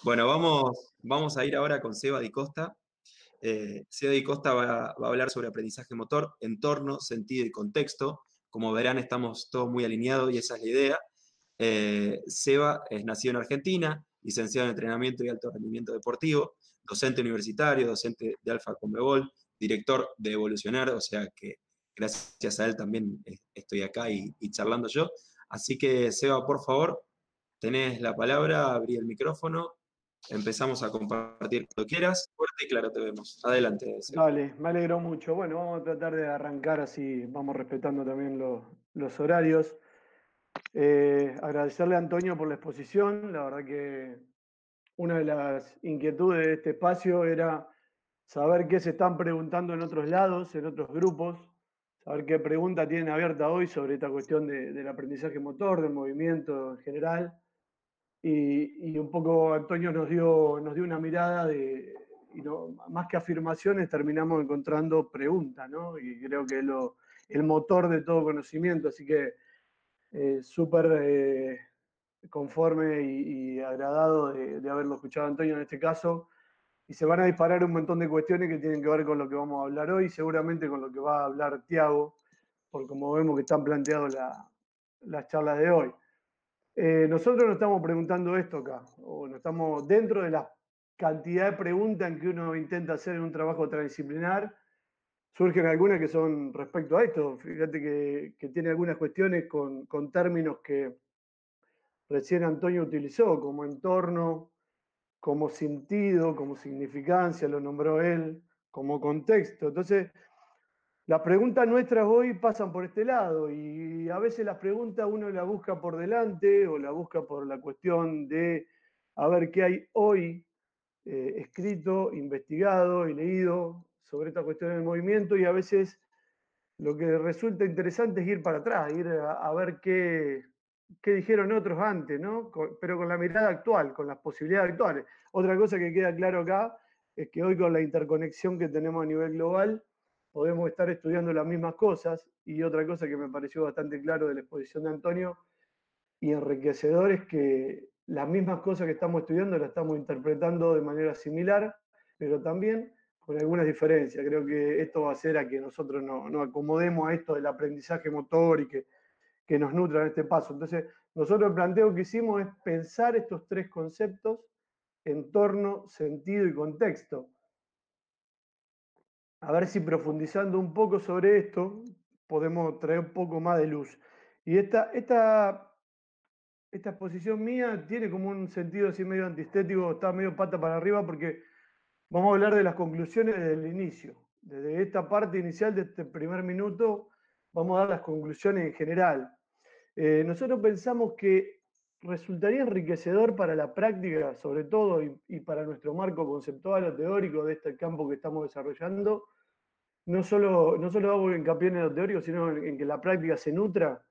Bueno, vamos a ir ahora con Seba Di Costa. Seba Di Costa va a hablar sobre aprendizaje motor, entorno, sentido y contexto. Como verán, estamos todos muy alineados y esa es la idea. Seba es nacido en Argentina, licenciado en entrenamiento y alto rendimiento deportivo, docente universitario, docente de Alfa Conmebol, director de Evolucionar, o sea que gracias a él también estoy acá y charlando yo. Así que, Seba, por favor, tenés la palabra, abrí el micrófono, empezamos a compartir cuando quieras. Fuerte y claro te vemos. Adelante, Seba. Dale, me alegro mucho. Bueno, vamos a tratar de arrancar así, vamos respetando también los horarios. Agradecerle a Antonio por la exposición. La verdad que una de las inquietudes de este espacio era saber qué se están preguntando en otros lados, en otros grupos, saber qué pregunta tienen abierta hoy sobre esta cuestión del aprendizaje motor, del movimiento en general. Y un poco Antonio nos dio una mirada y no, más que afirmaciones, terminamos encontrando preguntas, ¿no? Y creo que es el motor de todo conocimiento, así que súper conforme y agradado de haberlo escuchado a Antonio en este caso. Y se van a disparar un montón de cuestiones que tienen que ver con lo que vamos a hablar hoy, seguramente con lo que va a hablar Tiago, por como vemos que están planteadas las charlas de hoy. Nosotros nos estamos preguntando esto acá, o nos estamos dentro de la cantidad de preguntas que uno intenta hacer en un trabajo transdisciplinar, surgen algunas que son respecto a esto. Fíjate que tiene algunas cuestiones con términos que recién Antonio utilizó, como entorno, como sentido, como significancia, lo nombró él, como contexto. Entonces, las preguntas nuestras hoy pasan por este lado y a veces las preguntas uno las busca por delante o la busca por la cuestión de a ver qué hay hoy escrito, investigado y leído sobre esta cuestión del movimiento y a veces lo que resulta interesante es ir para atrás, ir a ver qué dijeron otros antes, ¿no? Pero con la mirada actual, con las posibilidades actuales. Otra cosa que queda claro acá es que hoy con la interconexión que tenemos a nivel global, podemos estar estudiando las mismas cosas y otra cosa que me pareció bastante claro de la exposición de Antonio y enriquecedor es que las mismas cosas que estamos estudiando las estamos interpretando de manera similar, pero también con algunas diferencias. Creo que esto va a hacer a que nosotros nos acomodemos a esto del aprendizaje motor y que nos nutra en este paso. Entonces, nosotros el planteo que hicimos es pensar estos tres conceptos: entorno, sentido y contexto. A ver si profundizando un poco sobre esto podemos traer un poco más de luz. Y esta exposición mía tiene como un sentido así medio antiestético, está medio pata para arriba porque vamos a hablar de las conclusiones desde el inicio. Desde esta parte inicial de este primer minuto vamos a dar las conclusiones en general. Nosotros pensamos que resultaría enriquecedor para la práctica, sobre todo, y para nuestro marco conceptual o teórico de este campo que estamos desarrollando, no solo hago hincapié en lo teórico, sino en que la práctica se nutra,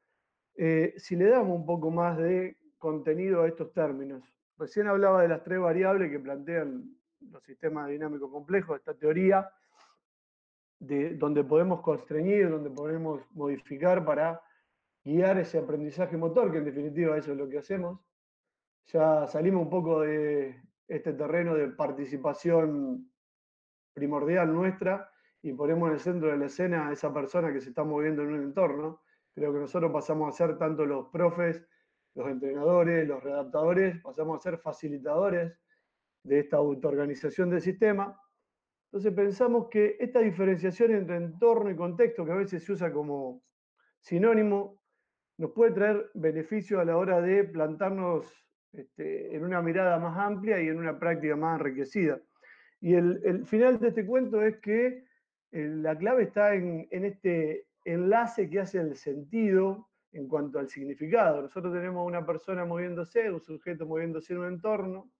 si le damos un poco más de contenido a estos términos. Recién hablaba de las tres variables que plantean los sistemas dinámicos complejos, esta teoría donde podemos constreñir, donde podemos modificar para guiar ese aprendizaje motor, que en definitiva eso es lo que hacemos. Ya salimos un poco de este terreno de participación primordial nuestra y ponemos en el centro de la escena a esa persona que se está moviendo en un entorno. Creo que nosotros pasamos a ser tanto los profes, los entrenadores, los redactadores, pasamos a ser facilitadores de esta autoorganización del sistema. Entonces pensamos que esta diferenciación entre entorno y contexto, que a veces se usa como sinónimo, nos puede traer beneficio a la hora de plantarnos en una mirada más amplia y en una práctica más enriquecida. Y el final de este cuento es que la clave está en este enlace que hace el sentido en cuanto al significado. Nosotros tenemos una persona moviéndose, un sujeto moviéndose en un entorno,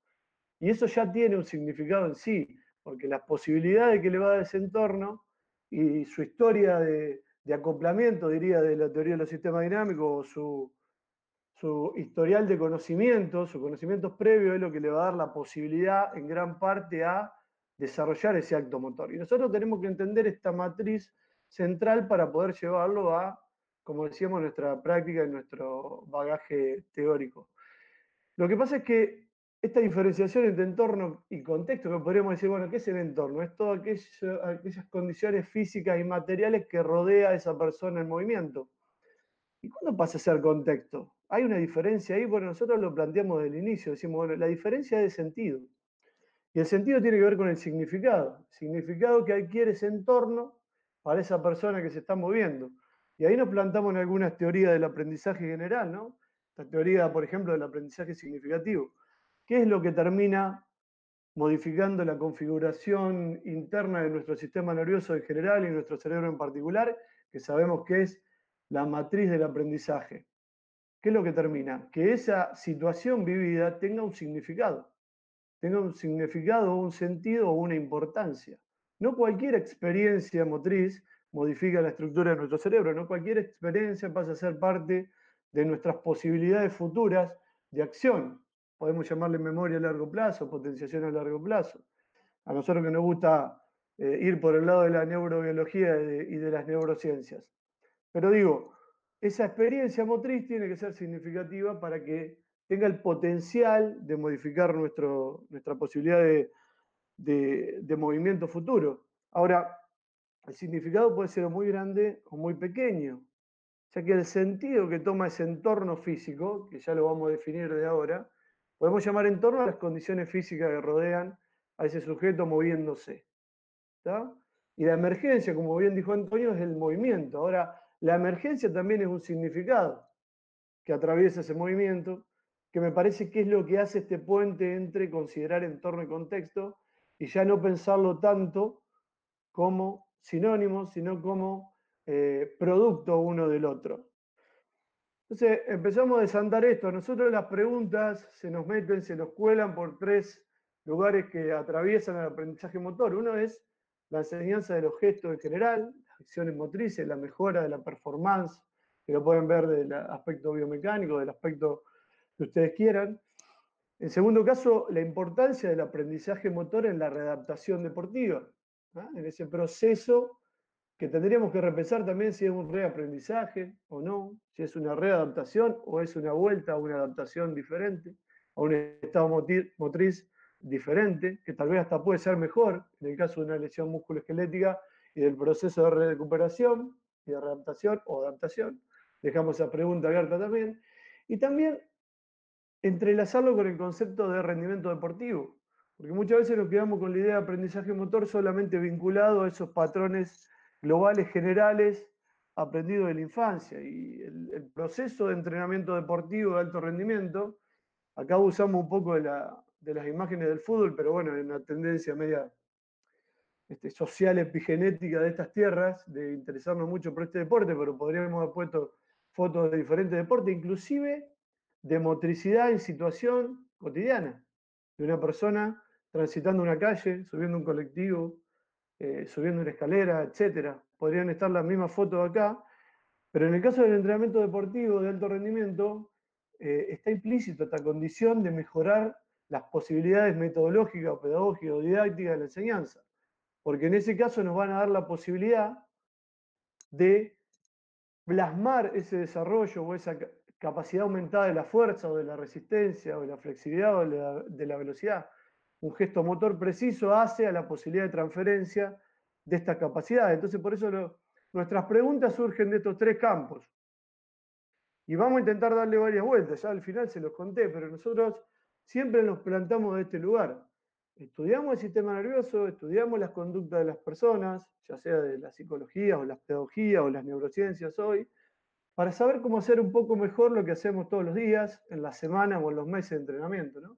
y eso ya tiene un significado en sí, porque las posibilidades que le va a dar ese entorno y su historia de acoplamiento, diría, de la teoría de los sistemas dinámicos, o su historial de conocimientos, sus conocimientos previos, es lo que le va a dar la posibilidad en gran parte a desarrollar ese acto motor. Y nosotros tenemos que entender esta matriz central para poder llevarlo a, como decíamos, nuestra práctica y nuestro bagaje teórico. Lo que pasa es que esta diferenciación entre entorno y contexto, que podríamos decir, bueno, ¿qué es el entorno? Es todas aquellas condiciones físicas y materiales que rodea a esa persona en movimiento. ¿Y cuándo pasa a ser contexto? Hay una diferencia ahí, bueno, nosotros lo planteamos desde el inicio, decimos, bueno, la diferencia es de sentido. Y el sentido tiene que ver con el significado que adquiere ese entorno para esa persona que se está moviendo. Y ahí nos plantamos en algunas teorías del aprendizaje general, ¿no? La teoría, por ejemplo, del aprendizaje significativo. ¿Qué es lo que termina modificando la configuración interna de nuestro sistema nervioso en general y nuestro cerebro en particular, que sabemos que es la matriz del aprendizaje? ¿Qué es lo que termina? Que esa situación vivida tenga un significado, un sentido o una importancia. No cualquier experiencia motriz modifica la estructura de nuestro cerebro, no cualquier experiencia pasa a ser parte de nuestras posibilidades futuras de acción. Podemos llamarle memoria a largo plazo, potenciación a largo plazo. A nosotros que nos gusta ir por el lado de la neurobiología y de las neurociencias. Pero digo, esa experiencia motriz tiene que ser significativa para que tenga el potencial de modificar nuestra posibilidad de movimiento futuro. Ahora, el significado puede ser muy grande o muy pequeño, ya que el sentido que toma ese entorno físico, que ya lo vamos a definir de ahora, podemos llamar entorno a las condiciones físicas que rodean a ese sujeto moviéndose. ¿Está? Y la emergencia, como bien dijo Antonio, es el movimiento. Ahora, la emergencia también es un significado que atraviesa ese movimiento, que me parece que es lo que hace este puente entre considerar entorno y contexto y ya no pensarlo tanto como sinónimos, sino como producto uno del otro. Entonces empezamos a desandar esto. A nosotros las preguntas se nos meten, se nos cuelan por tres lugares que atraviesan el aprendizaje motor. Uno es la enseñanza de los gestos en general, las acciones motrices, la mejora de la performance, que lo pueden ver del aspecto biomecánico, del aspecto que ustedes quieran. En segundo caso, la importancia del aprendizaje motor en la readaptación deportiva, ¿no? En ese proceso que tendríamos que repensar también si es un reaprendizaje o no, si es una readaptación o es una vuelta a una adaptación diferente, a un estado motriz diferente, que tal vez hasta puede ser mejor en el caso de una lesión musculoesquelética y del proceso de recuperación y de readaptación o adaptación. Dejamos esa pregunta abierta también. Y también entrelazarlo con el concepto de rendimiento deportivo, porque muchas veces nos quedamos con la idea de aprendizaje motor solamente vinculado a esos patrones globales generales aprendidos de la infancia. Y el proceso de entrenamiento deportivo de alto rendimiento, acá usamos un poco de las imágenes del fútbol, pero bueno, hay una tendencia media social epigenética de estas tierras, de interesarnos mucho por este deporte, pero podríamos haber puesto fotos de diferentes deportes, inclusive de motricidad en situación cotidiana, de una persona transitando una calle, subiendo un colectivo, subiendo una escalera, etcétera. Podrían estar las mismas fotos acá, pero en el caso del entrenamiento deportivo de alto rendimiento, está implícito esta condición de mejorar las posibilidades metodológicas, pedagógicas o didácticas de la enseñanza, porque en ese caso nos van a dar la posibilidad de plasmar ese desarrollo o esa capacidad aumentada de la fuerza o de la resistencia o de la flexibilidad o de la velocidad. Un gesto motor preciso hace a la posibilidad de transferencia de estas capacidades. Entonces, por eso nuestras preguntas surgen de estos tres campos. Y vamos a intentar darle varias vueltas, ya al final se los conté, pero nosotros siempre nos plantamos de este lugar. Estudiamos el sistema nervioso, estudiamos las conductas de las personas, ya sea de la psicología o la pedagogía o las neurociencias hoy, para saber cómo hacer un poco mejor lo que hacemos todos los días, en la semana o en los meses de entrenamiento, ¿no?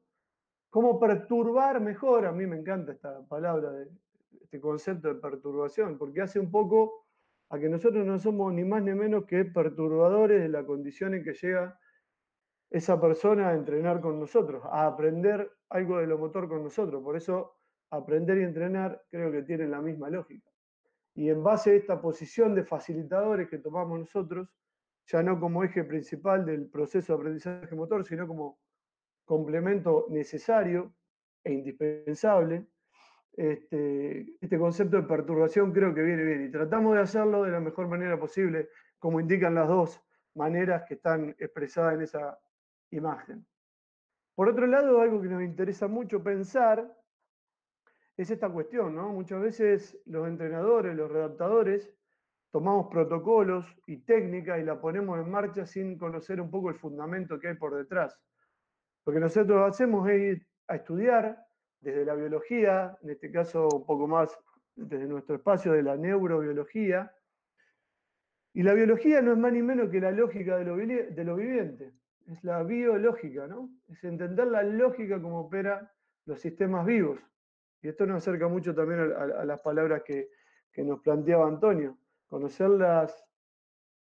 Cómo perturbar mejor, a mí me encanta esta palabra, este concepto de perturbación, porque hace un poco a que nosotros no somos ni más ni menos que perturbadores de la condición en que llega esa persona a entrenar con nosotros, a aprender algo de lo motor con nosotros. Por eso aprender y entrenar creo que tienen la misma lógica. Y en base a esta posición de facilitadores que tomamos nosotros, ya no como eje principal del proceso de aprendizaje motor, sino como complemento necesario e indispensable, este concepto de perturbación creo que viene bien y tratamos de hacerlo de la mejor manera posible, como indican las dos maneras que están expresadas en esa imagen. Por otro lado, algo que nos interesa mucho pensar es esta cuestión, ¿no? Muchas veces los entrenadores, los redactadores, tomamos protocolos y técnicas y la ponemos en marcha sin conocer un poco el fundamento que hay por detrás. Lo que nosotros hacemos es ir a estudiar desde la biología, en este caso un poco más desde nuestro espacio de la neurobiología, y la biología no es más ni menos que la lógica de lo viviente, es la biológica, ¿no? Es entender la lógica como operan los sistemas vivos. Y esto nos acerca mucho también a las palabras que nos planteaba Antonio. Conocer las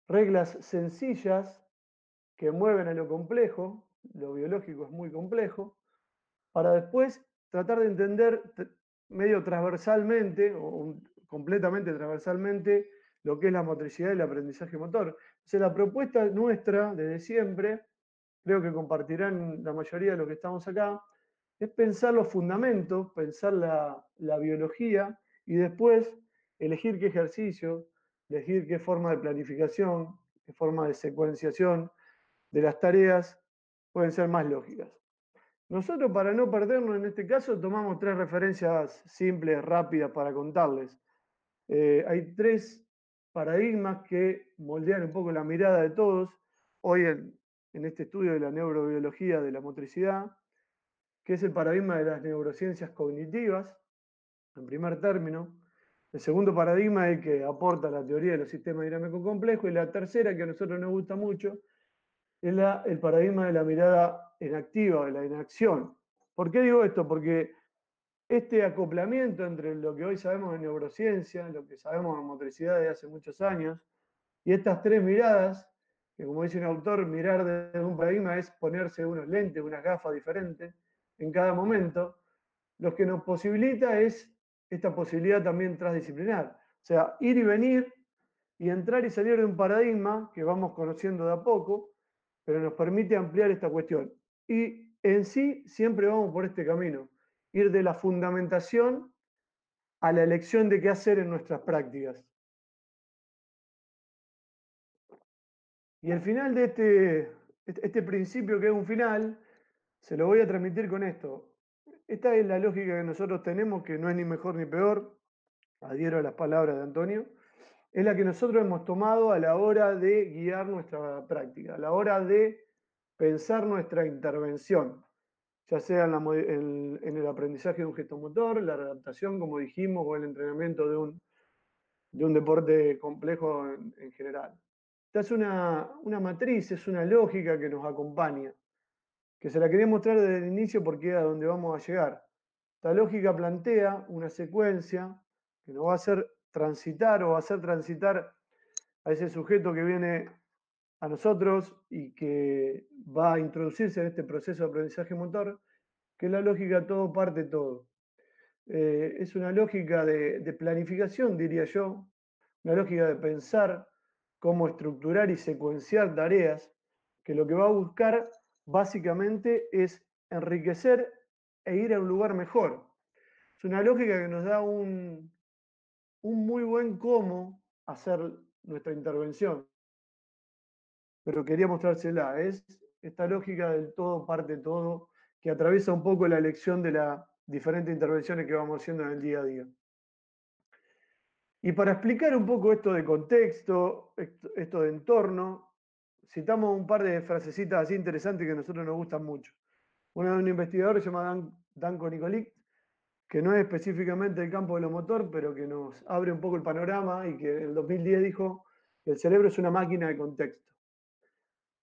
reglas sencillas que mueven a lo complejo, lo biológico es muy complejo, para después tratar de entender medio transversalmente o completamente transversalmente lo que es la motricidad y el aprendizaje motor. Entonces, la propuesta nuestra desde siempre, creo que compartirán la mayoría de los que estamos acá, es pensar los fundamentos, pensar la biología y después elegir qué ejercicio, elegir qué forma de planificación, qué forma de secuenciación de las tareas pueden ser más lógicas. Nosotros, para no perdernos en este caso, tomamos tres referencias simples, rápidas para contarles. Hay tres paradigmas que moldean un poco la mirada de todos hoy en este estudio de la neurobiología de la motricidad, que es el paradigma de las neurociencias cognitivas, en primer término. El segundo paradigma es el que aporta la teoría de los sistemas dinámicos complejos. Y la tercera, que a nosotros nos gusta mucho, es el paradigma de la mirada inactiva, de la inacción. ¿Por qué digo esto? Porque este acoplamiento entre lo que hoy sabemos de neurociencia, lo que sabemos de motricidad de hace muchos años, y estas tres miradas, que como dice un autor, mirar desde un paradigma es ponerse unos lentes, unas gafas diferentes en cada momento, lo que nos posibilita es esta posibilidad también transdisciplinar. O sea, ir y venir y entrar y salir de un paradigma que vamos conociendo de a poco, pero nos permite ampliar esta cuestión. Y en sí siempre vamos por este camino, ir de la fundamentación a la elección de qué hacer en nuestras prácticas. Y el final de este principio, que es un final, se lo voy a transmitir con esto. Esta es la lógica que nosotros tenemos, que no es ni mejor ni peor, adhiero a las palabras de Antonio, es la que nosotros hemos tomado a la hora de guiar nuestra práctica, a la hora de pensar nuestra intervención, ya sea en el aprendizaje de un gesto motor, la adaptación, como dijimos, o el entrenamiento de un deporte complejo en general. Esta es una matriz, es una lógica que nos acompaña, que se la quería mostrar desde el inicio porque es a donde vamos a llegar. Esta lógica plantea una secuencia que nos va a hacer transitar o va a hacer transitar a ese sujeto que viene a nosotros y que va a introducirse en este proceso de aprendizaje motor, que es la lógica todo parte todo. Es una lógica de planificación, diría yo, una lógica de pensar cómo estructurar y secuenciar tareas, que lo que va a buscar básicamente es enriquecer e ir a un lugar mejor. Es una lógica que nos da un muy buen cómo hacer nuestra intervención, pero quería mostrársela. Es esta lógica del todo parte todo, que atraviesa un poco la elección de las diferentes intervenciones que vamos haciendo en el día a día. Y para explicar un poco esto de contexto, esto de entorno, citamos un par de frasecitas así interesantes que a nosotros nos gustan mucho. Una de un investigador que se llama Danko Nikolic, que no es específicamente del campo de lo motor, pero que nos abre un poco el panorama y que en el 2010 dijo que el cerebro es una máquina de contexto.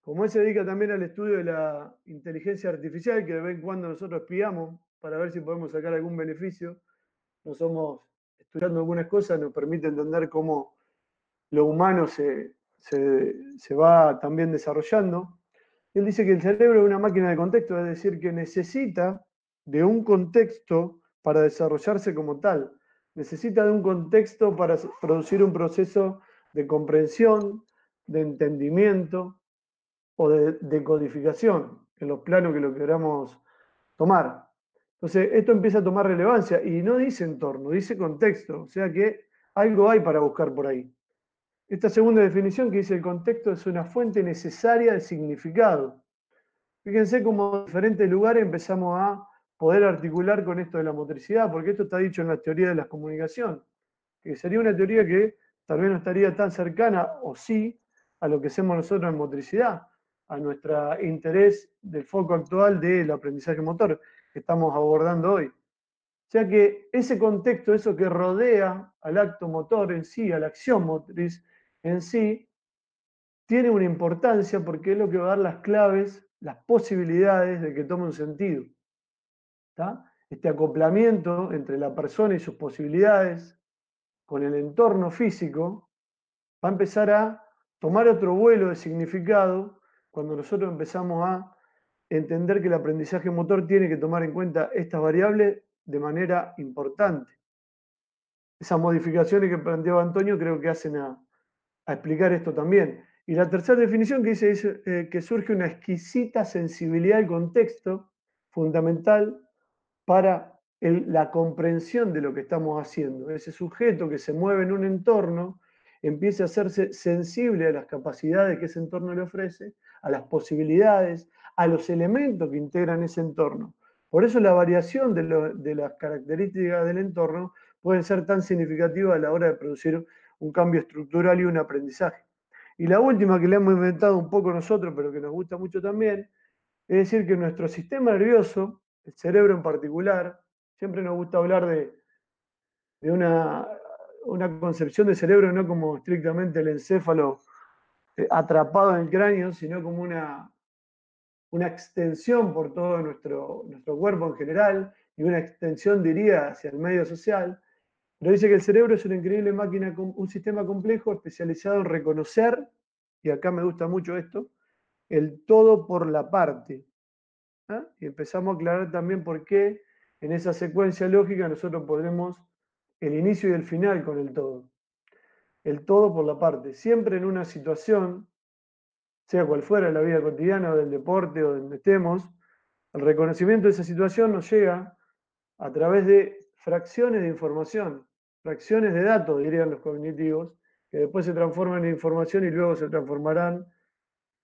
Como él se dedica también al estudio de la inteligencia artificial, que de vez en cuando nosotros espiamos para ver si podemos sacar algún beneficio, no somos estudiando algunas cosas, nos permite entender cómo lo humano se va también desarrollando. Él dice que el cerebro es una máquina de contexto, es decir, que necesita de un contexto para desarrollarse como tal. Necesita de un contexto para producir un proceso de comprensión, de entendimiento o de decodificación, en los planos que lo queramos tomar. Entonces, esto empieza a tomar relevancia y no dice entorno, dice contexto, o sea que algo hay para buscar por ahí. Esta segunda definición que dice el contexto es una fuente necesaria de significado. Fíjense cómo en diferentes lugares empezamos a poder articular con esto de la motricidad, porque esto está dicho en la teoría de la comunicación, que sería una teoría que tal vez no estaría tan cercana, o sí, a lo que hacemos nosotros en motricidad, a nuestro interés del foco actual del aprendizaje motor que estamos abordando hoy. O sea que ese contexto, eso que rodea al acto motor en sí, a la acción motriz en sí, tiene una importancia porque es lo que va a dar las claves, las posibilidades de que tome un sentido. ¿Está? Este acoplamiento entre la persona y sus posibilidades con el entorno físico va a empezar a tomar otro vuelo de significado cuando nosotros empezamos a entender que el aprendizaje motor tiene que tomar en cuenta estas variables de manera importante. Esas modificaciones que planteaba Antonio creo que hacen a explicar esto también. Y la tercera definición que dice es que surge una exquisita sensibilidad al contexto fundamental para la comprensión de lo que estamos haciendo. Ese sujeto que se mueve en un entorno empieza a hacerse sensible a las capacidades que ese entorno le ofrece, a las posibilidades, a los elementos que integran ese entorno. Por eso la variación de las características del entorno puede ser tan significativa a la hora de producir un cambio estructural y un aprendizaje. Y la última que le hemos inventado un poco nosotros, pero que nos gusta mucho también, es decir, que nuestro sistema nervioso, el cerebro en particular, siempre nos gusta hablar de una concepción de cerebro no como estrictamente el encéfalo atrapado en el cráneo, sino como una extensión por todo nuestro cuerpo en general y una extensión, diría, hacia el medio social. Pero dice que el cerebro es una increíble máquina, un sistema complejo especializado en reconocer, y acá me gusta mucho esto, el todo por la parte. ¿Ah? Y empezamos a aclarar también por qué en esa secuencia lógica nosotros ponemos el inicio y el final con el todo. El todo por la parte. Siempre en una situación, sea cual fuera la vida cotidiana o del deporte o donde estemos, el reconocimiento de esa situación nos llega a través de fracciones de información, fracciones de datos, dirían los cognitivos, que después se transforman en información y luego se transformarán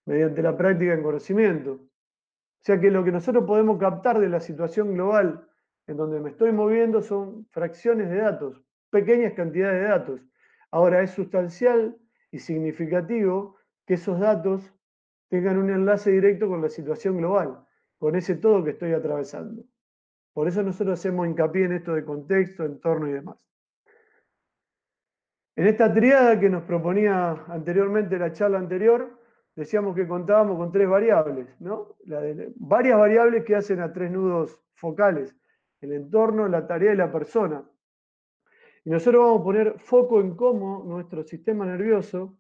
mediante la práctica en conocimiento. O sea que lo que nosotros podemos captar de la situación global en donde me estoy moviendo son fracciones de datos, pequeñas cantidades de datos. Ahora es sustancial y significativo que esos datos tengan un enlace directo con la situación global, con ese todo que estoy atravesando. Por eso nosotros hacemos hincapié en esto de contexto, entorno y demás. En esta triada que nos proponía anteriormente la charla anterior, decíamos que contábamos con tres variables, ¿no? Varias variables que hacen a tres nudos focales, el entorno, la tarea y la persona. Y nosotros vamos a poner foco en cómo nuestro sistema nervioso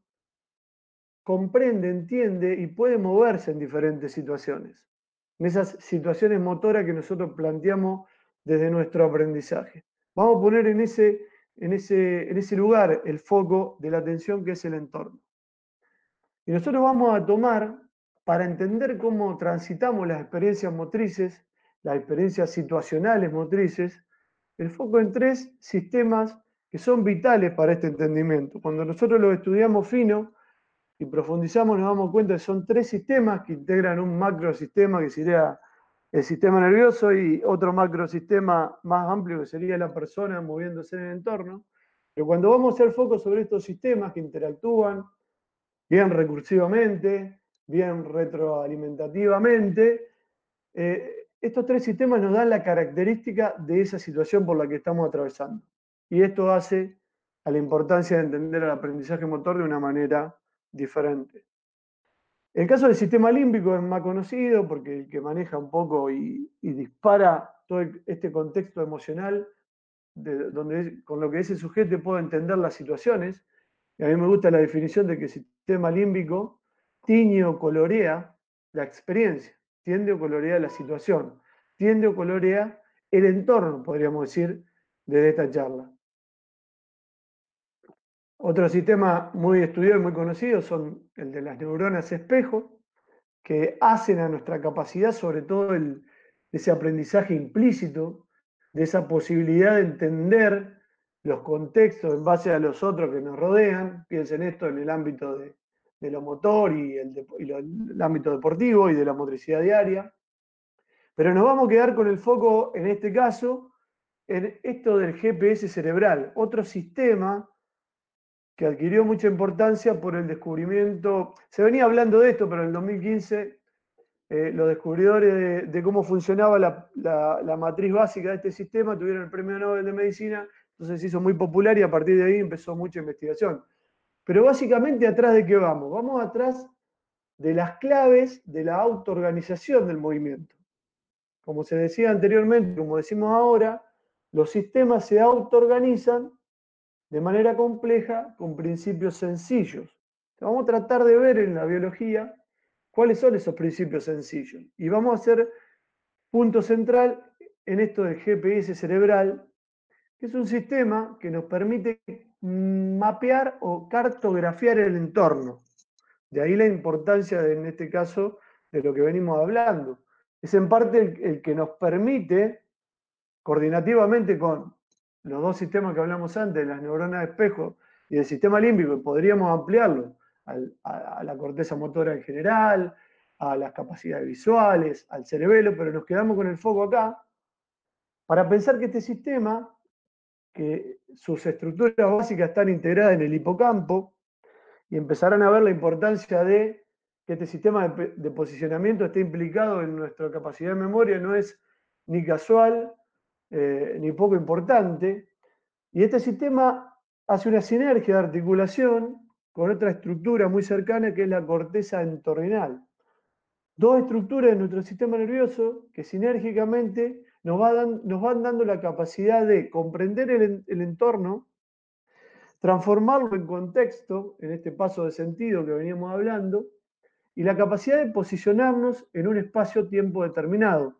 comprende, entiende y puede moverse en diferentes situaciones, en esas situaciones motoras que nosotros planteamos desde nuestro aprendizaje. Vamos a poner en ese lugar el foco de la atención que es el entorno. Y nosotros vamos a tomar, para entender cómo transitamos las experiencias motrices, las experiencias situacionales motrices, el foco en tres sistemas que son vitales para este entendimiento. Cuando nosotros los estudiamos fino y profundizamos, nos damos cuenta que son tres sistemas que integran un macrosistema que sería el sistema nervioso y otro macrosistema más amplio que sería la persona moviéndose en el entorno. Pero cuando vamos a hacer foco sobre estos sistemas que interactúan bien recursivamente, bien retroalimentativamente, estos tres sistemas nos dan la característica de esa situación por la que estamos atravesando. Y esto hace a la importancia de entender el aprendizaje motor de una manera diferente. El caso del sistema límbico es más conocido porque el que maneja un poco y dispara todo este contexto emocional con lo que ese sujeto puede entender las situaciones. Y a mí me gusta la definición de que el sistema límbico tiñe o colorea la experiencia, tiende o colorea la situación, tiende o colorea el entorno, podríamos decir, desde esta charla. Otro sistema muy estudiado y muy conocido son el de las neuronas espejo, que hacen a nuestra capacidad, sobre todo ese aprendizaje implícito, de esa posibilidad de entender los contextos en base a los otros que nos rodean. Piensen esto en el ámbito de de lo motor y el ámbito deportivo y de la motricidad diaria. Pero nos vamos a quedar con el foco, en este caso, en esto del GPS cerebral, otro sistema que adquirió mucha importancia por el descubrimiento. Se venía hablando de esto, pero en el 2015 los descubridores de cómo funcionaba la matriz básica de este sistema tuvieron el Premio Nobel de Medicina, entonces se hizo muy popular y a partir de ahí empezó mucha investigación. Pero básicamente, ¿atrás de qué vamos? Vamos atrás de las claves de la autoorganización del movimiento. Como se decía anteriormente, como decimos ahora, los sistemas se autoorganizan de manera compleja con principios sencillos. Vamos a tratar de ver en la biología cuáles son esos principios sencillos. Y vamos a hacer punto central en esto del GPS cerebral, que es un sistema que nos permite mapear o cartografiar el entorno. De ahí la importancia, en este caso, de lo que venimos hablando. Es en parte el que nos permite, coordinativamente con los dos sistemas que hablamos antes, las neuronas de espejo y el sistema límbico, podríamos ampliarlo a la corteza motora en general, a las capacidades visuales, al cerebelo, pero nos quedamos con el foco acá, para pensar que este sistema, que sus estructuras básicas están integradas en el hipocampo, y empezarán a ver la importancia de que este sistema de posicionamiento esté implicado en nuestra capacidad de memoria, no es ni casual ni poco importante. Y este sistema hace una sinergia de articulación con otra estructura muy cercana que es la corteza entorrinal. Dos estructuras de nuestro sistema nervioso que sinérgicamente nos van dando la capacidad de comprender el entorno, transformarlo en contexto, en este paso de sentido que veníamos hablando, y la capacidad de posicionarnos en un espacio-tiempo determinado.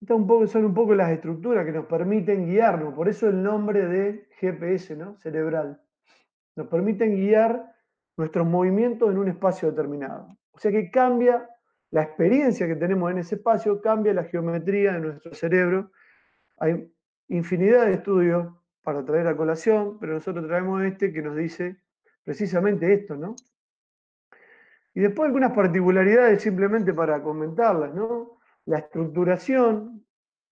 Son un poco las estructuras que nos permiten guiarnos, por eso el nombre de GPS, ¿no? Cerebral. Nos permiten guiar nuestros movimientos en un espacio determinado. O sea que cambia la experiencia que tenemos en ese espacio, cambia la geometría de nuestro cerebro. Hay infinidad de estudios para traer a colación, pero nosotros traemos este que nos dice precisamente esto, ¿no? Y después algunas particularidades simplemente para comentarlas, ¿no? La estructuración,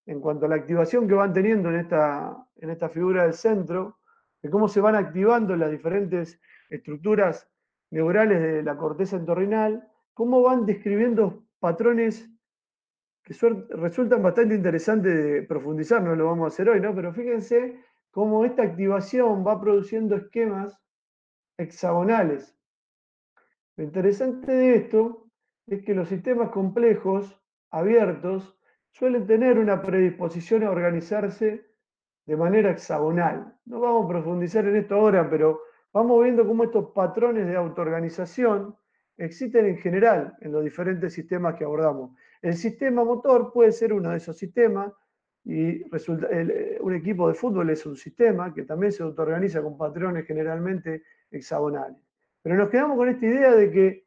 en cuanto a la activación que van teniendo en esta figura del centro, de cómo se van activando las diferentes estructuras neurales de la corteza entorrinal, cómo van describiendo patrones que resultan bastante interesantes de profundizar, no lo vamos a hacer hoy, ¿no? Pero fíjense cómo esta activación va produciendo esquemas hexagonales. Lo interesante de esto es que los sistemas complejos, abiertos, suelen tener una predisposición a organizarse de manera hexagonal. No vamos a profundizar en esto ahora, pero vamos viendo cómo estos patrones de autoorganización existen en general en los diferentes sistemas que abordamos. El sistema motor puede ser uno de esos sistemas, y un equipo de fútbol es un sistema que también se autoorganiza con patrones generalmente hexagonales. Pero nos quedamos con esta idea de que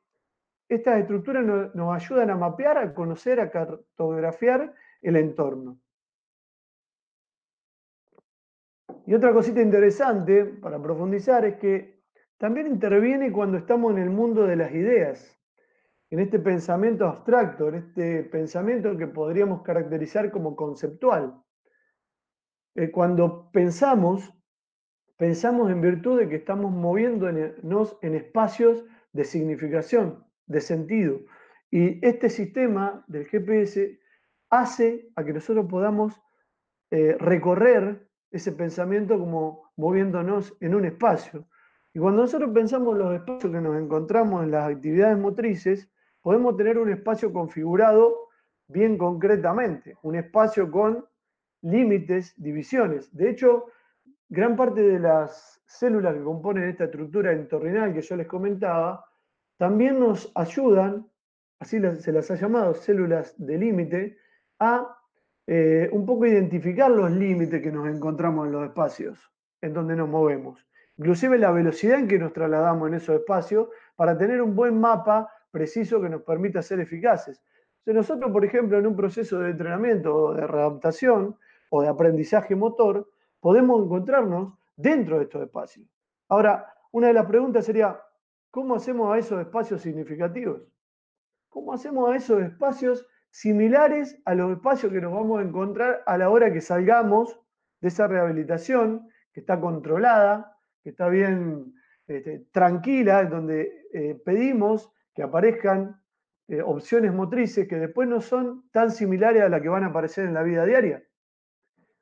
estas estructuras nos ayudan a mapear, a conocer, a cartografiar el entorno. Y otra cosita interesante para profundizar es que también interviene cuando estamos en el mundo de las ideas, en este pensamiento abstracto, en este pensamiento que podríamos caracterizar como conceptual. Cuando pensamos en virtud de que estamos moviéndonos en espacios de significación, de sentido. Y este sistema del GPS hace a que nosotros podamos recorrer ese pensamiento como moviéndonos en un espacio. Y cuando nosotros pensamos en los espacios que nos encontramos en las actividades motrices, podemos tener un espacio configurado bien concretamente, un espacio con límites, divisiones. De hecho, gran parte de las células que componen esta estructura entorrinal que yo les comentaba, también nos ayudan, así se las ha llamado células de límite, a un poco identificar los límites que nos encontramos en los espacios en donde nos movemos. Inclusive la velocidad en que nos trasladamos en esos espacios para tener un buen mapa preciso que nos permita ser eficaces. Si nosotros, por ejemplo, en un proceso de entrenamiento o de readaptación o de aprendizaje motor, podemos encontrarnos dentro de estos espacios. Ahora, una de las preguntas sería, ¿cómo hacemos a esos espacios significativos? ¿Cómo hacemos a esos espacios similares a los espacios que nos vamos a encontrar a la hora que salgamos de esa rehabilitación, que está controlada, que está bien tranquila, donde pedimos que aparezcan opciones motrices que después no son tan similares a las que van a aparecer en la vida diaria?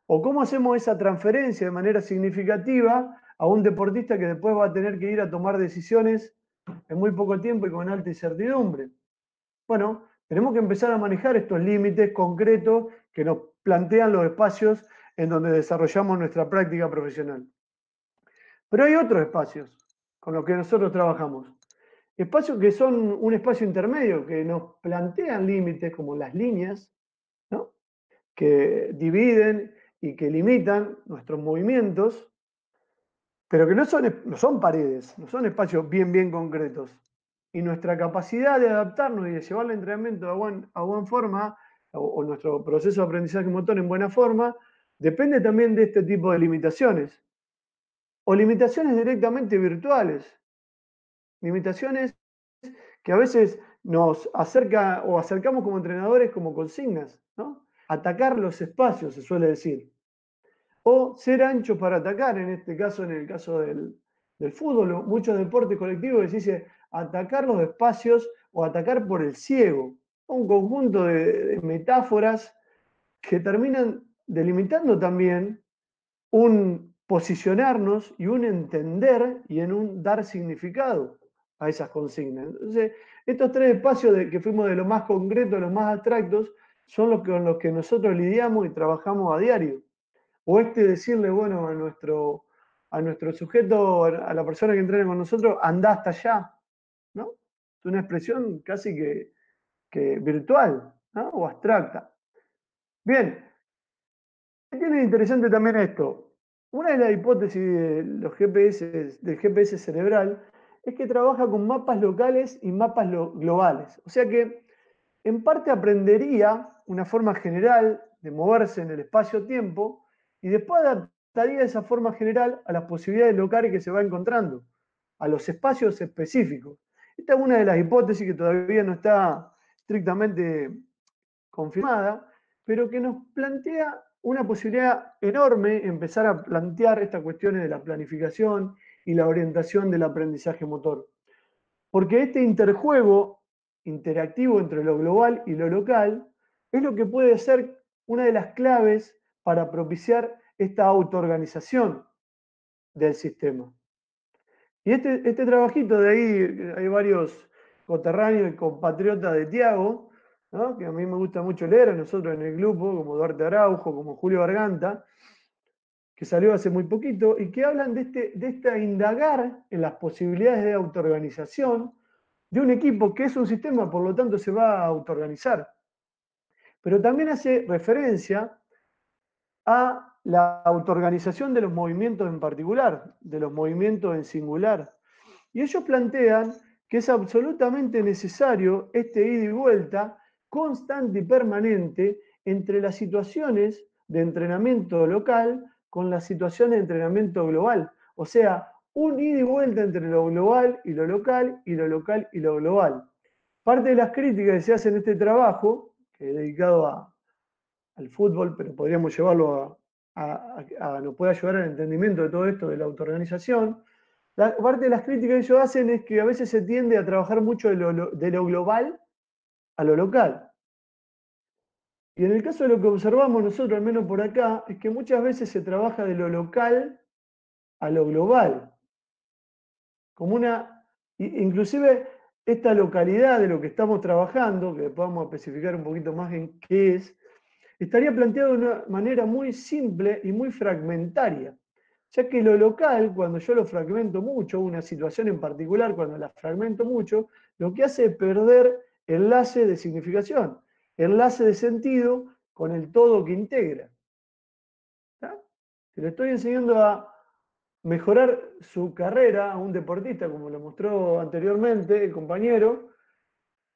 ¿O cómo hacemos esa transferencia de manera significativa a un deportista que después va a tener que ir a tomar decisiones en muy poco tiempo y con alta incertidumbre? Bueno, tenemos que empezar a manejar estos límites concretos que nos plantean los espacios en donde desarrollamos nuestra práctica profesional. Pero hay otros espacios con los que nosotros trabajamos. Espacios que son un espacio intermedio, que nos plantean límites como las líneas, ¿no?, que dividen y que limitan nuestros movimientos, pero que no son paredes, no son espacios bien concretos. Y nuestra capacidad de adaptarnos y de llevar el entrenamiento a buena forma, o nuestro proceso de aprendizaje motor en buena forma, depende también de este tipo de limitaciones. O limitaciones directamente virtuales. Limitaciones que a veces nos acerca o acercamos como entrenadores como consignas, ¿no? Atacar los espacios, se suele decir. O ser ancho para atacar, en este caso, en el caso del fútbol, muchos deportes colectivos que se dice atacar los espacios o atacar por el ciego. Un conjunto de metáforas que terminan delimitando también un posicionarnos y un entender y en un dar significado a esas consignas. Entonces, estos tres espacios que fuimos de lo más concreto a los más abstractos son los con los que nosotros lidiamos y trabajamos a diario. O decirle, bueno, a nuestro sujeto, a la persona que entrena con nosotros, anda hasta allá, ¿no? Es una expresión casi que virtual, ¿no?, o abstracta. Bien, ¿qué tiene de interesante también esto? Una de las hipótesis de los GPS, del GPS cerebral, es que trabaja con mapas locales y mapas globales. O sea que, en parte, aprendería una forma general de moverse en el espacio-tiempo y después adaptaría esa forma general a las posibilidades locales que se va encontrando, a los espacios específicos. Esta es una de las hipótesis que todavía no está estrictamente confirmada, pero que nos plantea una posibilidad enorme empezar a plantear estas cuestiones de la planificación y la orientación del aprendizaje motor. Porque este interjuego interactivo entre lo global y lo local es lo que puede ser una de las claves para propiciar esta autoorganización del sistema. Y este trabajito de ahí, hay varios coterráneos y compatriotas de Tiago, ¿no?, que a mí me gusta mucho leer, a nosotros en el grupo, como Duarte Araujo, como Julio Garganta, que salió hace muy poquito, y que hablan de esta indagar en las posibilidades de autoorganización de un equipo que es un sistema, por lo tanto se va a autoorganizar. Pero también hace referencia a la autoorganización de los movimientos en particular, de los movimientos en singular. Y ellos plantean que es absolutamente necesario este ida y vuelta constante y permanente entre las situaciones de entrenamiento local con las situaciones de entrenamiento global. O sea, un ida y vuelta entre lo global y lo local, y lo local y lo global. Parte de las críticas que se hacen en este trabajo, que es dedicado al fútbol, pero podríamos llevarlo nos puede ayudar al entendimiento de todo esto de la autoorganización. Parte de las críticas que ellos hacen es que a veces se tiende a trabajar mucho de lo global a lo local. Y en el caso de lo que observamos nosotros, al menos por acá, es que muchas veces se trabaja de lo local a lo global. Inclusive esta localidad de lo que estamos trabajando, que después vamos a especificar un poquito más en qué es, estaría planteado de una manera muy simple y muy fragmentaria. Ya que lo local, cuando yo lo fragmento mucho, una situación en particular, cuando la fragmento mucho, lo que hace es perder enlace de significación, enlace de sentido con el todo que integra. ¿Está? Si le estoy enseñando a mejorar su carrera a un deportista, como lo mostró anteriormente el compañero,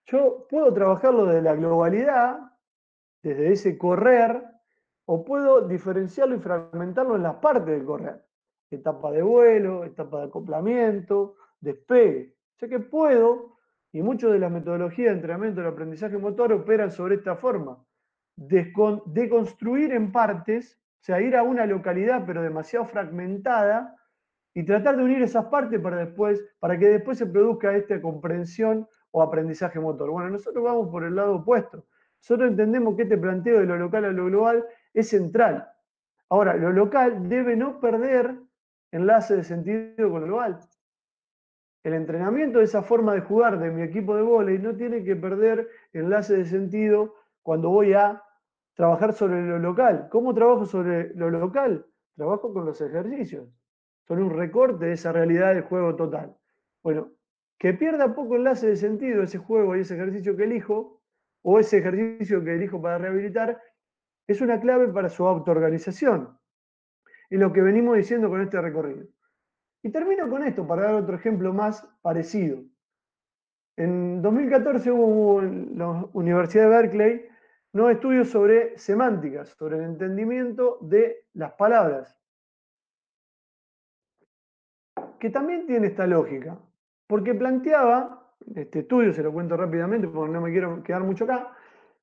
yo puedo trabajarlo de la globalidad, desde ese correr, o puedo diferenciarlo y fragmentarlo en las partes del correr. Etapa de vuelo, etapa de acoplamiento, despegue. O sea que puedo, y muchas de las metodologías de entrenamiento del aprendizaje motor operan sobre esta forma, deconstruir en partes, o sea, ir a una localidad pero demasiado fragmentada y tratar de unir esas partes para que después se produzca esta comprensión o aprendizaje motor. Bueno, nosotros vamos por el lado opuesto. Nosotros entendemos que este planteo de lo local a lo global es central. Ahora, lo local debe no perder enlace de sentido con lo global. El entrenamiento de esa forma de jugar de mi equipo de vóley no tiene que perder enlace de sentido cuando voy a trabajar sobre lo local. ¿Cómo trabajo sobre lo local? Trabajo con los ejercicios. Son un recorte de esa realidad del juego total. Bueno, que pierda poco enlace de sentido ese juego y ese ejercicio que elijo, o ese ejercicio que elijo para rehabilitar, es una clave para su autoorganización. Es lo que venimos diciendo con este recorrido. Y termino con esto para dar otro ejemplo más parecido. En 2014 hubo en la Universidad de Berkeley nuevos estudios sobre semántica, sobre el entendimiento de las palabras, que también tiene esta lógica, porque planteaba, este estudio se lo cuento rápidamente porque no me quiero quedar mucho acá,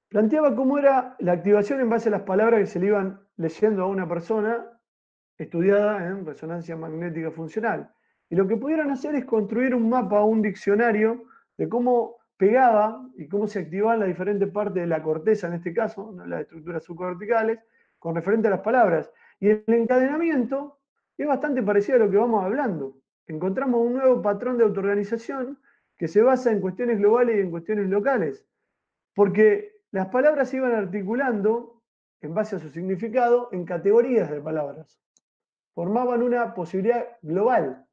planteaba cómo era la activación en base a las palabras que se le iban leyendo a una persona estudiada en resonancia magnética funcional. Y lo que pudieron hacer es construir un mapa, un diccionario de cómo pegaba y cómo se activaban las diferentes partes de la corteza, en este caso, ¿no?, las estructuras subcorticales, con referente a las palabras. Y el encadenamiento es bastante parecido a lo que vamos hablando. Encontramos un nuevo patrón de autoorganización que se basa en cuestiones globales y en cuestiones locales. Porque las palabras se iban articulando en base a su significado en categorías de palabras. Formaban una posibilidad global.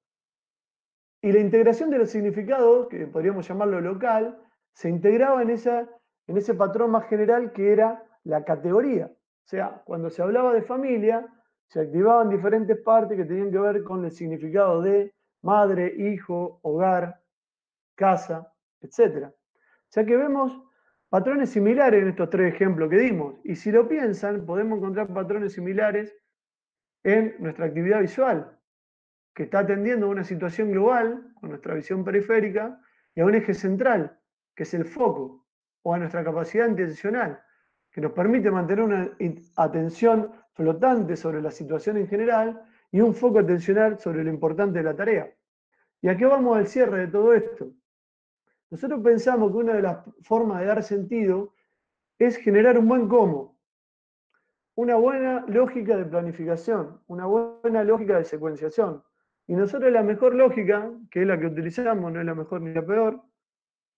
Y la integración de los significados, que podríamos llamarlo local, se integraba en ese patrón más general que era la categoría. O sea, cuando se hablaba de familia, se activaban diferentes partes que tenían que ver con el significado de madre, hijo, hogar, casa, etc. O sea que vemos patrones similares en estos tres ejemplos que dimos. Y si lo piensan, podemos encontrar patrones similares en nuestra actividad visual, que está atendiendo a una situación global, con nuestra visión periférica, y a un eje central, que es el foco, o a nuestra capacidad intencional, que nos permite mantener una atención flotante sobre la situación en general y un foco atencional sobre lo importante de la tarea. ¿Y a qué vamos al cierre de todo esto? Nosotros pensamos que una de las formas de dar sentido es generar un buen cómo, una buena lógica de planificación, una buena lógica de secuenciación. Y nosotros la mejor lógica, que es la que utilizamos, no es la mejor ni la peor,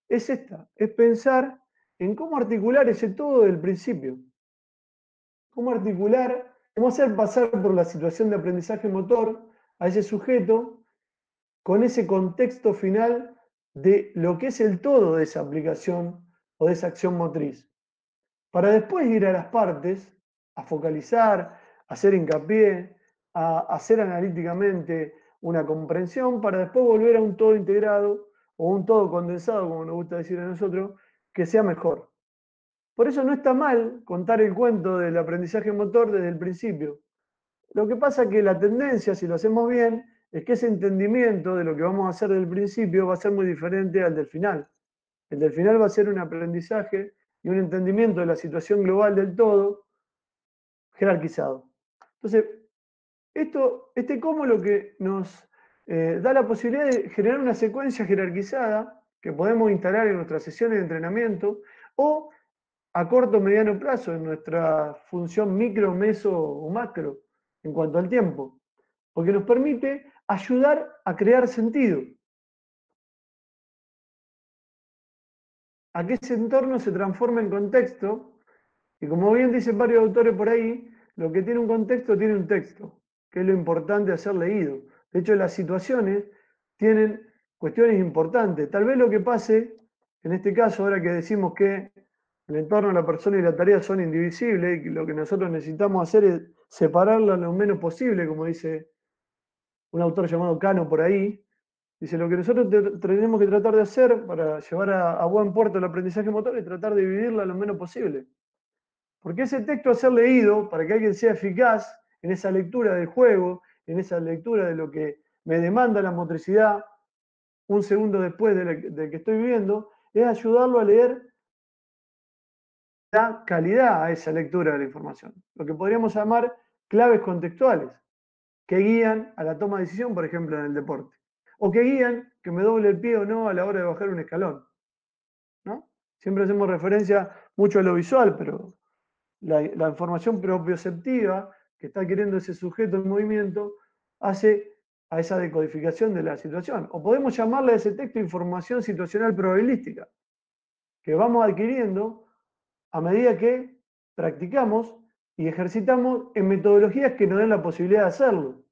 es esta, es pensar en cómo articular ese todo del principio. Cómo articular, cómo hacer pasar por la situación de aprendizaje motor a ese sujeto con ese contexto final de lo que es el todo de esa aplicación o de esa acción motriz. Para después ir a las partes, a focalizar, a hacer hincapié, a hacer analíticamente una comprensión, para después volver a un todo integrado o un todo condensado, como nos gusta decir a nosotros, que sea mejor. Por eso no está mal contar el cuento del aprendizaje motor desde el principio. Lo que pasa es que la tendencia, si lo hacemos bien, es que ese entendimiento de lo que vamos a hacer del principio va a ser muy diferente al del final. El del final va a ser un aprendizaje y un entendimiento de la situación global del todo jerarquizado. Entonces, este cómo lo que nos da la posibilidad de generar una secuencia jerarquizada que podemos instalar en nuestras sesiones de entrenamiento o a corto o mediano plazo en nuestra función micro, meso o macro en cuanto al tiempo, porque nos permite ayudar a crear sentido, a que ese entorno se transforme en contexto, y como bien dicen varios autores por ahí, lo que tiene un contexto tiene un texto, que es lo importante de ser leído. De hecho, las situaciones tienen cuestiones importantes. Tal vez lo que pase, en este caso, ahora que decimos que el entorno, la persona y la tarea son indivisibles, y lo que nosotros necesitamos hacer es separarlas lo menos posible, como dice un autor llamado Cano por ahí. Dice, lo que nosotros tenemos que tratar de hacer para llevar a buen puerto el aprendizaje motor es tratar de dividirla lo menos posible. Porque ese texto a ser leído, para que alguien sea eficaz en esa lectura del juego, en esa lectura de lo que me demanda la motricidad, un segundo después de que estoy viendo, es ayudarlo a leer da calidad a esa lectura de la información. Lo que podríamos llamar claves contextuales, que guían a la toma de decisión, por ejemplo, en el deporte. O que guían que me doble el pie o no a la hora de bajar un escalón, ¿no? Siempre hacemos referencia mucho a lo visual, pero la información propioceptiva que está adquiriendo ese sujeto en movimiento hace a esa decodificación de la situación. O podemos llamarle a ese texto información situacional probabilística, que vamos adquiriendo a medida que practicamos y ejercitamos en metodologías que nos den la posibilidad de hacerlo.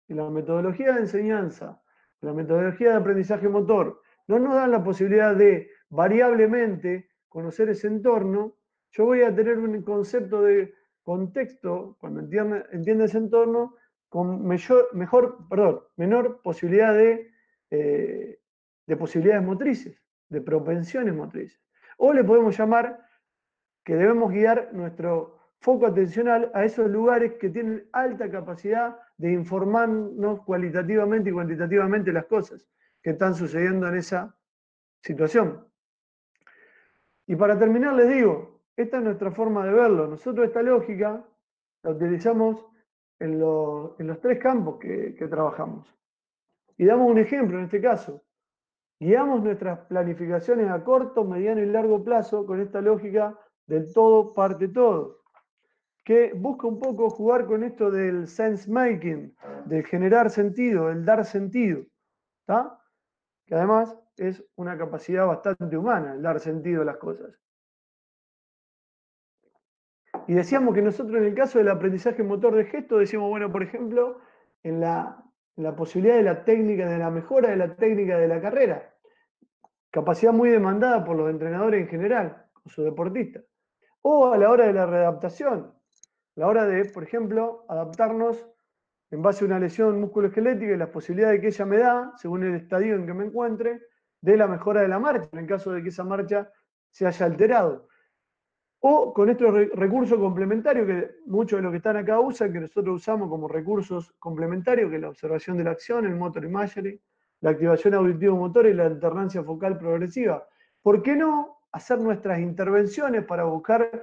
Y la metodología de enseñanza, la metodología de aprendizaje motor, no nos dan la posibilidad de variablemente conocer ese entorno. Yo voy a tener un concepto de contexto, cuando entiende ese entorno, con menor posibilidad de posibilidades motrices, de propensiones motrices. O le podemos llamar que debemos guiar nuestro foco atencional a esos lugares que tienen alta capacidad de informarnos cualitativamente y cuantitativamente las cosas que están sucediendo en esa situación. Y para terminar les digo, esta es nuestra forma de verlo. Nosotros esta lógica la utilizamos en los tres campos que trabajamos. Y damos un ejemplo en este caso. Guiamos nuestras planificaciones a corto, mediano y largo plazo con esta lógica del todo parte todo, que busca un poco jugar con esto del sense making, del generar sentido, el dar sentido, ¿tá? Que además es una capacidad bastante humana, el dar sentido a las cosas. Y decíamos que nosotros en el caso del aprendizaje motor de gesto, decíamos, bueno, por ejemplo, en la posibilidad de la técnica, de la mejora de la técnica de la carrera, capacidad muy demandada por los entrenadores en general, con sus deportistas. O a la hora de la readaptación, a la hora de, por ejemplo, adaptarnos en base a una lesión musculoesquelética y las posibilidades que ella me da, según el estadio en que me encuentre, de la mejora de la marcha, en caso de que esa marcha se haya alterado. O con estos recursos complementarios que muchos de los que están acá usan, que nosotros usamos como recursos complementarios, que es la observación de la acción, el motor imagery, la activación auditivo-motora y la alternancia focal progresiva. ¿Por qué no hacer nuestras intervenciones para buscar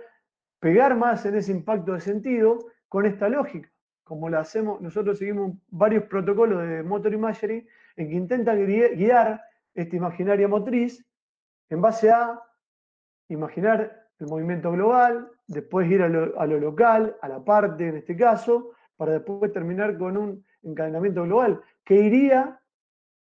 pegar más en ese impacto de sentido con esta lógica? Como la hacemos, nosotros seguimos varios protocolos de motor imagery en que intentan guiar esta imaginaria motriz en base a imaginar el movimiento global, después ir a lo local, a la parte en este caso, para después terminar con un encadenamiento global, que iría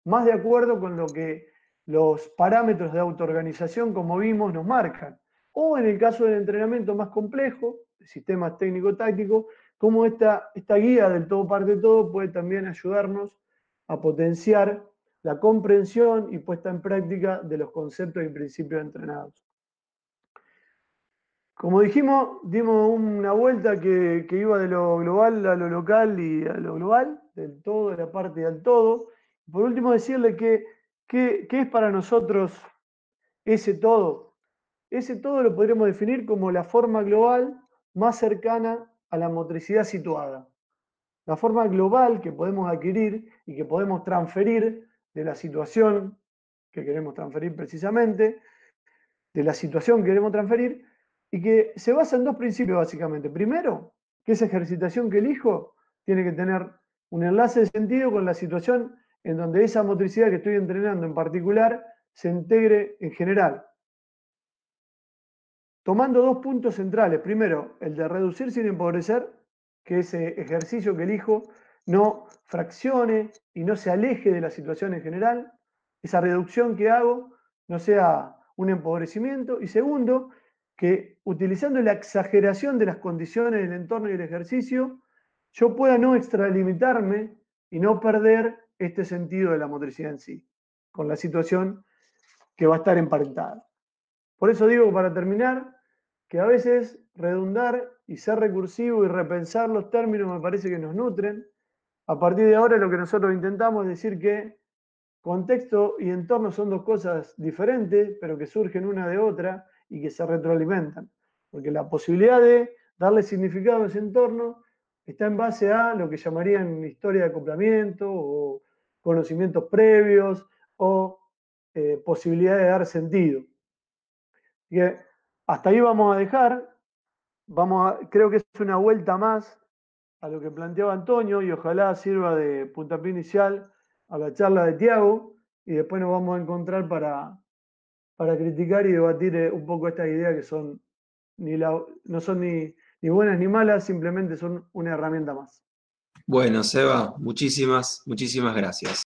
más de acuerdo con lo que los parámetros de autoorganización, como vimos, nos marcan. O en el caso del entrenamiento más complejo, de sistemas técnico-tácticos, como esta guía del todo parte todo puede también ayudarnos a potenciar la comprensión y puesta en práctica de los conceptos y principios entrenados. Como dijimos, dimos una vuelta que iba de lo global a lo local y a lo global, del todo, de la parte del todo. Por último, decirle que es para nosotros ese todo. Ese todo lo podríamos definir como la forma global más cercana a la motricidad situada. La forma global que podemos adquirir y que podemos transferir de la situación que queremos transferir precisamente, de la situación que queremos transferir, y que se basa en dos principios básicamente. Primero, que esa ejercitación que elijo tiene que tener un enlace de sentido con la situación en donde esa motricidad que estoy entrenando en particular se integre en general. Tomando dos puntos centrales. Primero, el de reducir sin empobrecer, que ese ejercicio que elijo no fraccione y no se aleje de la situación en general. Esa reducción que hago no sea un empobrecimiento. Y segundo, que utilizando la exageración de las condiciones del entorno y del ejercicio, yo pueda no extralimitarme y no perder este sentido de la motricidad en sí, con la situación que va a estar emparentada. Por eso digo, para terminar, que a veces redundar y ser recursivo y repensar los términos me parece que nos nutren. A partir de ahora lo que nosotros intentamos es decir que contexto y entorno son dos cosas diferentes, pero que surgen una de otra y que se retroalimentan. Porque la posibilidad de darle significado a ese entorno está en base a lo que llamarían historia de acoplamiento o conocimientos previos o posibilidad de dar sentido. Así que hasta ahí vamos a dejar. Creo que es una vuelta más a lo que planteaba Antonio y ojalá sirva de puntapié inicial a la charla de Tiago y después nos vamos a encontrar para criticar y debatir un poco estas ideas que son no son ni buenas ni malas, simplemente son una herramienta más. Bueno, Seba, muchísimas, muchísimas gracias.